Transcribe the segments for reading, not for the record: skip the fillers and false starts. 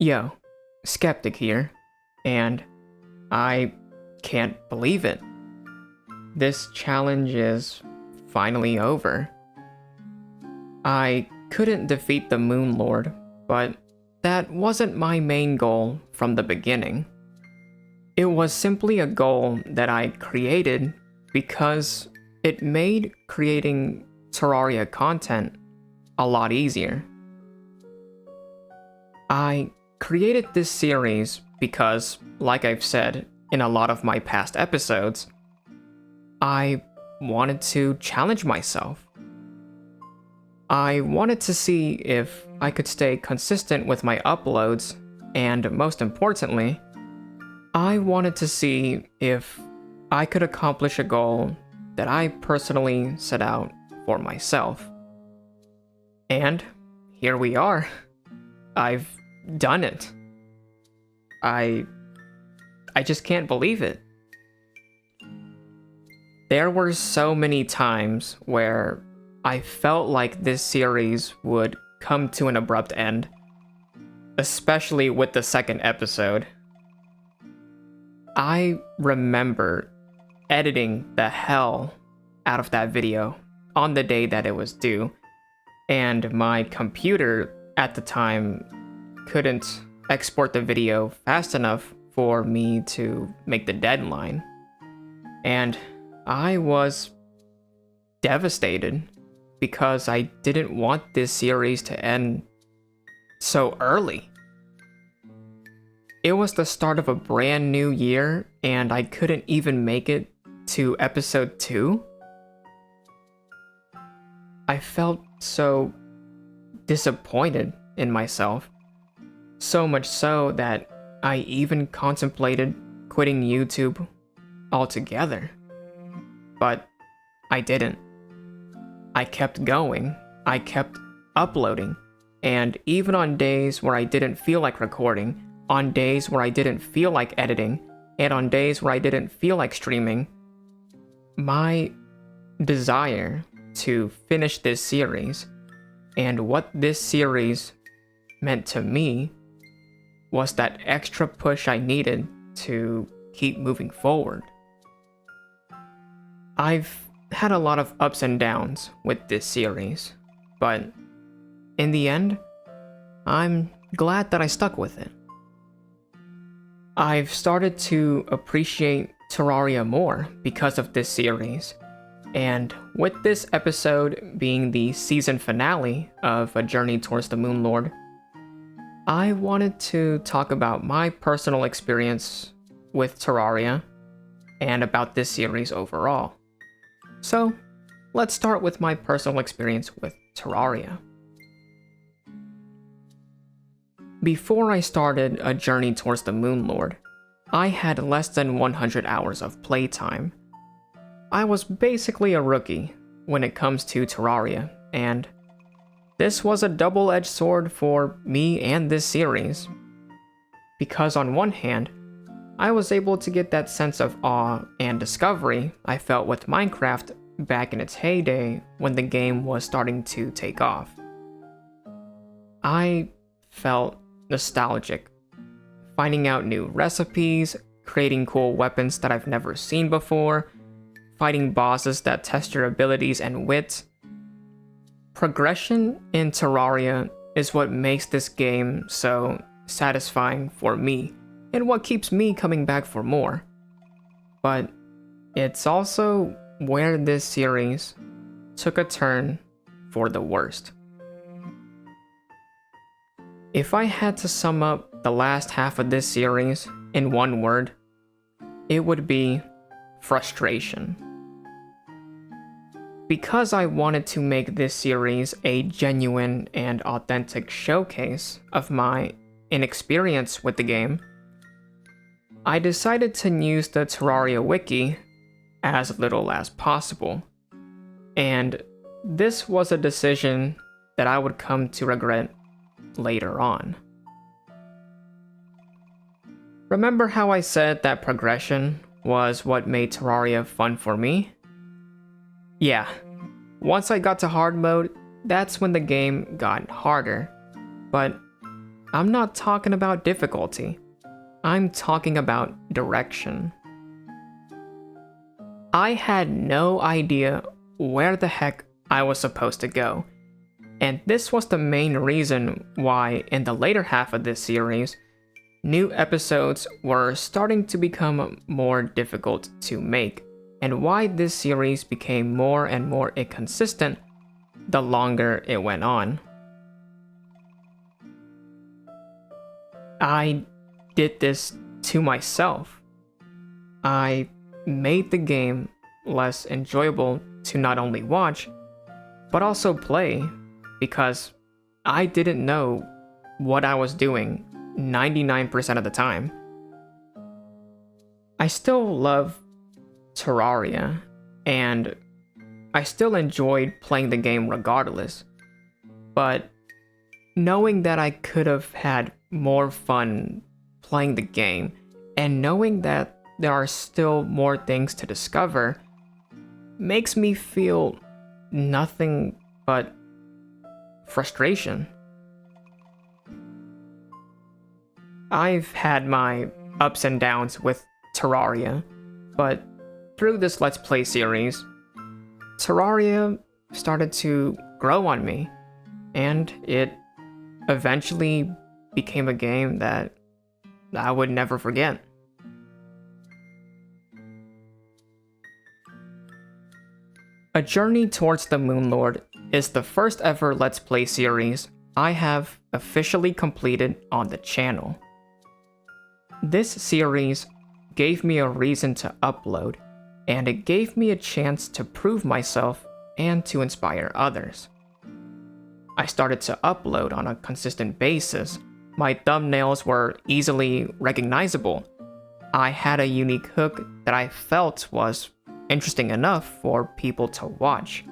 Yo, Skeptic here, and I can't believe it. This challenge is finally over. I couldn't defeat the Moon Lord, but that wasn't my main goal from the beginning. It was simply a goal that I created because it made creating Terraria content a lot easier. I created this series because, like I've said in a lot of my past episodes, I wanted to challenge myself. I wanted to see if I could stay consistent with my uploads, and most importantly, I wanted to see if I could accomplish a goal that I personally set out for myself. And here we are. I've done it. I just can't believe it. There were so many times where I felt like this series would come to an abrupt end, especially with the second episode. I remember editing the hell out of that video on the day that it was due, and my computer at the time couldn't export the video fast enough for me to make the deadline. And I was devastated because I didn't want this series to end so early. It was the start of a brand new year, and I couldn't even make it to episode 2. I felt so disappointed in myself. So much so that I even contemplated quitting YouTube altogether. But I didn't. I kept going. I kept uploading. And even on days where I didn't feel like recording, on days where I didn't feel like editing, and on days where I didn't feel like streaming, my desire to finish this series and what this series meant to me was that extra push I needed to keep moving forward. I've had a lot of ups and downs with this series, but in the end, I'm glad that I stuck with it. I've started to appreciate Terraria more because of this series, and with this episode being the season finale of A Journey Towards the Moon Lord, I wanted to talk about my personal experience with Terraria and about this series overall. So, let's start with my personal experience with Terraria. Before I started A Journey Towards the Moon Lord, I had less than 100 hours of playtime. I was basically a rookie when it comes to Terraria, and this was a double-edged sword for me and this series. Because on one hand, I was able to get that sense of awe and discovery I felt with Minecraft back in its heyday when the game was starting to take off. I felt nostalgic, finding out new recipes, creating cool weapons that I've never seen before, fighting bosses that test your abilities and wit. Progression in Terraria is what makes this game so satisfying for me, and what keeps me coming back for more. But it's also where this series took a turn for the worst. If I had to sum up the last half of this series in one word, it would be frustration. Because I wanted to make this series a genuine and authentic showcase of my inexperience with the game, I decided to use the Terraria wiki as little as possible. And this was a decision that I would come to regret later on. Remember how I said that progression was what made Terraria fun for me? Yeah, once I got to hard mode, that's when the game got harder. But I'm not talking about difficulty. I'm talking about direction. I had no idea where the heck I was supposed to go, and this was the main reason why in the later half of this series, new episodes were starting to become more difficult to make, and why this series became more and more inconsistent the longer it went on. I did this to myself. I made the game less enjoyable to not only watch, but also play, because I didn't know what I was doing 99% of the time. I still love Terraria, and I still enjoyed playing the game regardless, but knowing that I could have had more fun playing the game, and knowing that there are still more things to discover, makes me feel nothing but frustration. I've had my ups and downs with Terraria, but through this Let's Play series, Terraria started to grow on me, and it eventually became a game that I would never forget. A Journey Towards the Moon Lord is the first ever Let's Play series I have officially completed on the channel. This series gave me a reason to upload, and it gave me a chance to prove myself and to inspire others. I started to upload on a consistent basis. My thumbnails were easily recognizable. I had a unique hook that I felt was interesting enough for people to watch.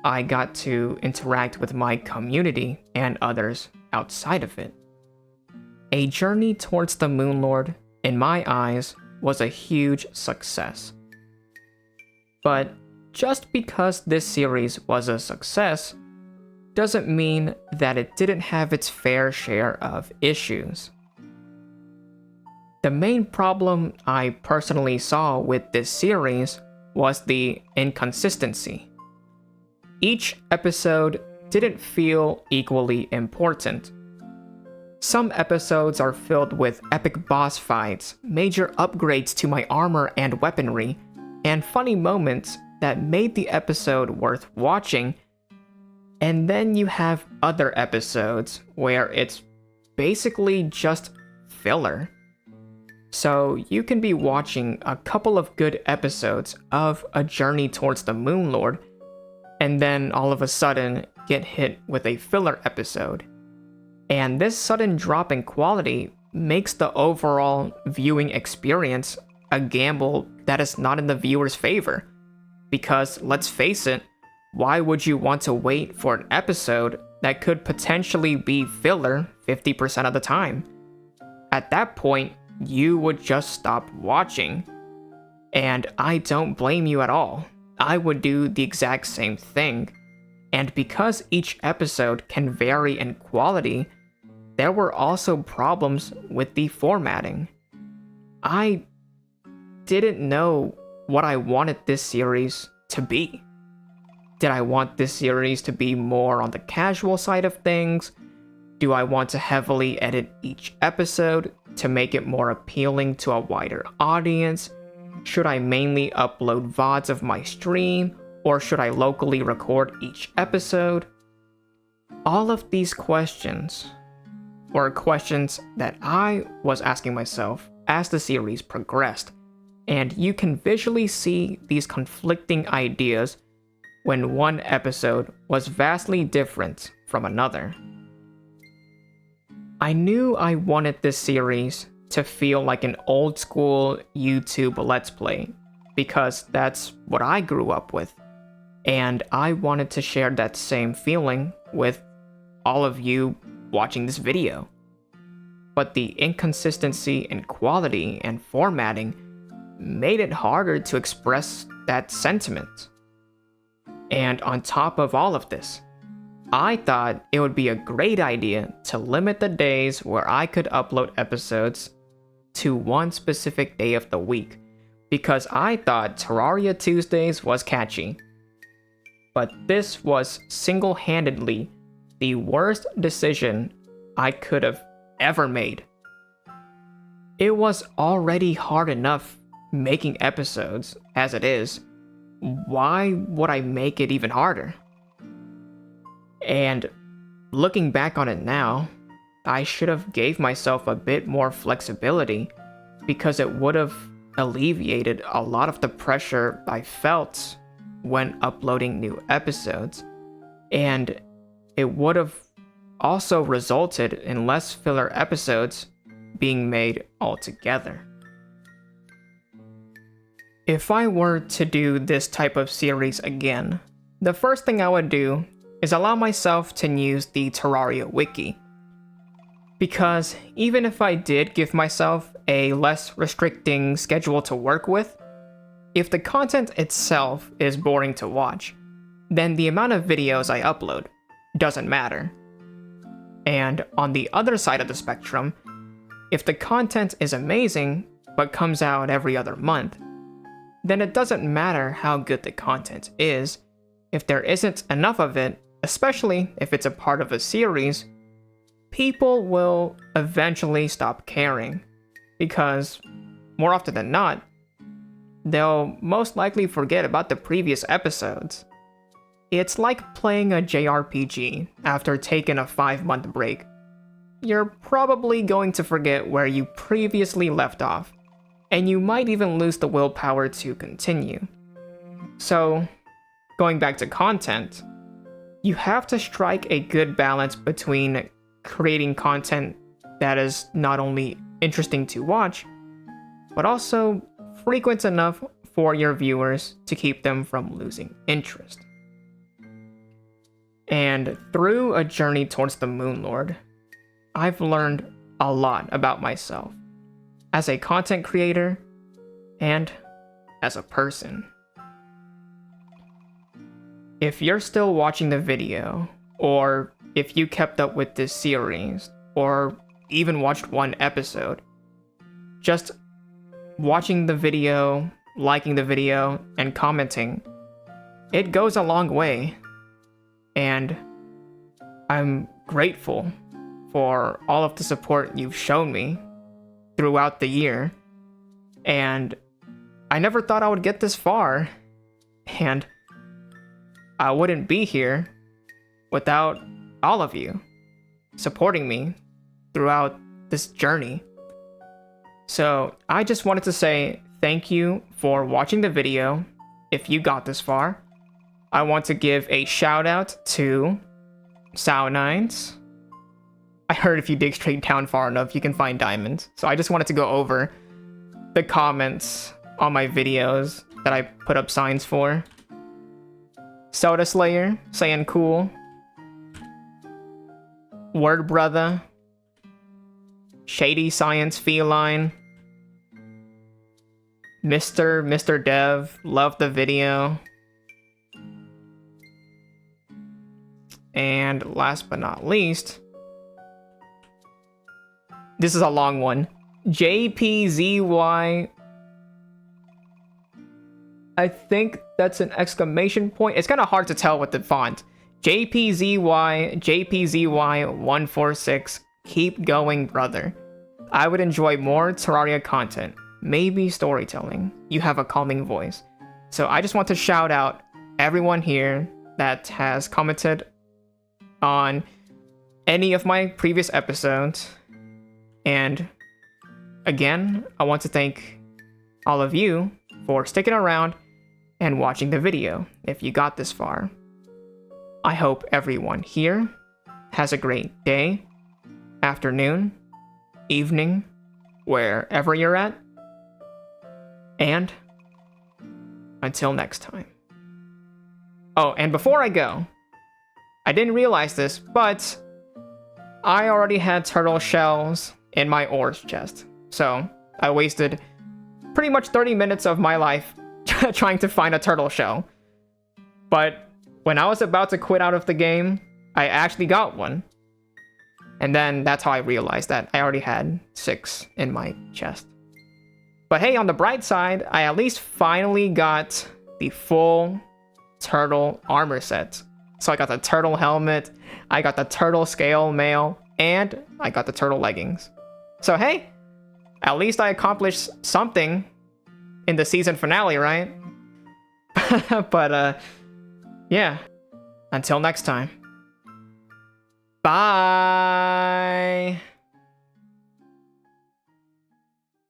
I got to interact with my community and others outside of it. A Journey Towards the Moon Lord, in my eyes, was a huge success. But just because this series was a success doesn't mean that it didn't have its fair share of issues. The main problem I personally saw with this series was the inconsistency. Each episode didn't feel equally important. Some episodes are filled with epic boss fights, major upgrades to my armor and weaponry, and funny moments that made the episode worth watching. And then you have other episodes where it's basically just filler. So you can be watching a couple of good episodes of A Journey Towards the Moon Lord, and then all of a sudden get hit with a filler episode. And this sudden drop in quality makes the overall viewing experience a gamble that is not in the viewer's favor. Because let's face it, why would you want to wait for an episode that could potentially be filler 50% of the time? At that point, you would just stop watching. And I don't blame you at all. I would do the exact same thing. And because each episode can vary in quality, there were also problems with the formatting. I didn't know what I wanted this series to be. Did I want this series to be more on the casual side of things? Do I want to heavily edit each episode to make it more appealing to a wider audience? Should I mainly upload VODs of my stream, or should I locally record each episode? All of these questions were questions that I was asking myself as the series progressed, and you can visually see these conflicting ideas when one episode was vastly different from another. I knew I wanted this series to feel like an old school YouTube Let's Play, because that's what I grew up with, and I wanted to share that same feeling with all of you watching this video. But the inconsistency in quality and formatting made it harder to express that sentiment. And on top of all of this, I thought it would be a great idea to limit the days where I could upload episodes to one specific day of the week, because I thought Terraria Tuesdays was catchy. But this was single-handedly the worst decision I could have ever made. It was already hard enough making episodes as it is. Why would I make it even harder? And looking back on it now, I should have gave myself a bit more flexibility, because it would have alleviated a lot of the pressure I felt when uploading new episodes, and it would have also resulted in less filler episodes being made altogether. If I were to do this type of series again, the first thing I would do is allow myself to use the Terraria wiki. Because even if I did give myself a less restricting schedule to work with, if the content itself is boring to watch, then the amount of videos I upload doesn't matter. And on the other side of the spectrum, if the content is amazing but comes out every other month, then it doesn't matter how good the content is. If there isn't enough of it, especially if it's a part of a series, people will eventually stop caring, because more often than not, they'll most likely forget about the previous episodes. It's like playing a JRPG after taking a 5-month break. You're probably going to forget where you previously left off, and you might even lose the willpower to continue. So, going back to content, you have to strike a good balance between creating content that is not only interesting to watch, but also frequent enough for your viewers to keep them from losing interest. And through a journey towards the Moon Lord, I've learned a lot about myself as a content creator and as a person. If you're still watching the video, or if you kept up with this series, or even watched one episode, just watching the video, liking the video, and commenting, it goes a long way. And I'm grateful for all of the support you've shown me throughout the year. And I never thought I would get this far. And I wouldn't be here without all of you supporting me throughout this journey. So I just wanted to say thank you for watching the video. If you got this far, I want to give a shout out to Sow9s. I heard if you dig straight down far enough, you can find diamonds. So I just wanted to go over the comments on my videos that I put up signs for. Soda Slayer, saying cool. Word Brother. Shady Science Feline. Mr. Dev, loved the video. And last but not least, this is a long one. JPZY. I think that's an exclamation point. It's kind of hard to tell with the font. JPZY146. Keep going, brother. I would enjoy more Terraria content. Maybe storytelling. You have a calming voice. So I just want to shout out everyone here that has commented on any of my previous episodes. And again, I want to thank all of you for sticking around and watching the video if you got this far. I hope everyone here has a great day, afternoon, evening, wherever you're at. And until next time. Oh, and before I go, I didn't realize this, but I already had turtle shells in my ores chest. So I wasted pretty much 30 minutes of my life trying to find a turtle shell. But when I was about to quit out of the game, I actually got one. And then that's how I realized that I already had 6 in my chest. But hey, on the bright side, I at least finally got the full turtle armor set. So I got the turtle helmet, I got the turtle scale mail, and I got the turtle leggings. So hey, at least I accomplished something in the season finale, right? But yeah. Until next time. Bye!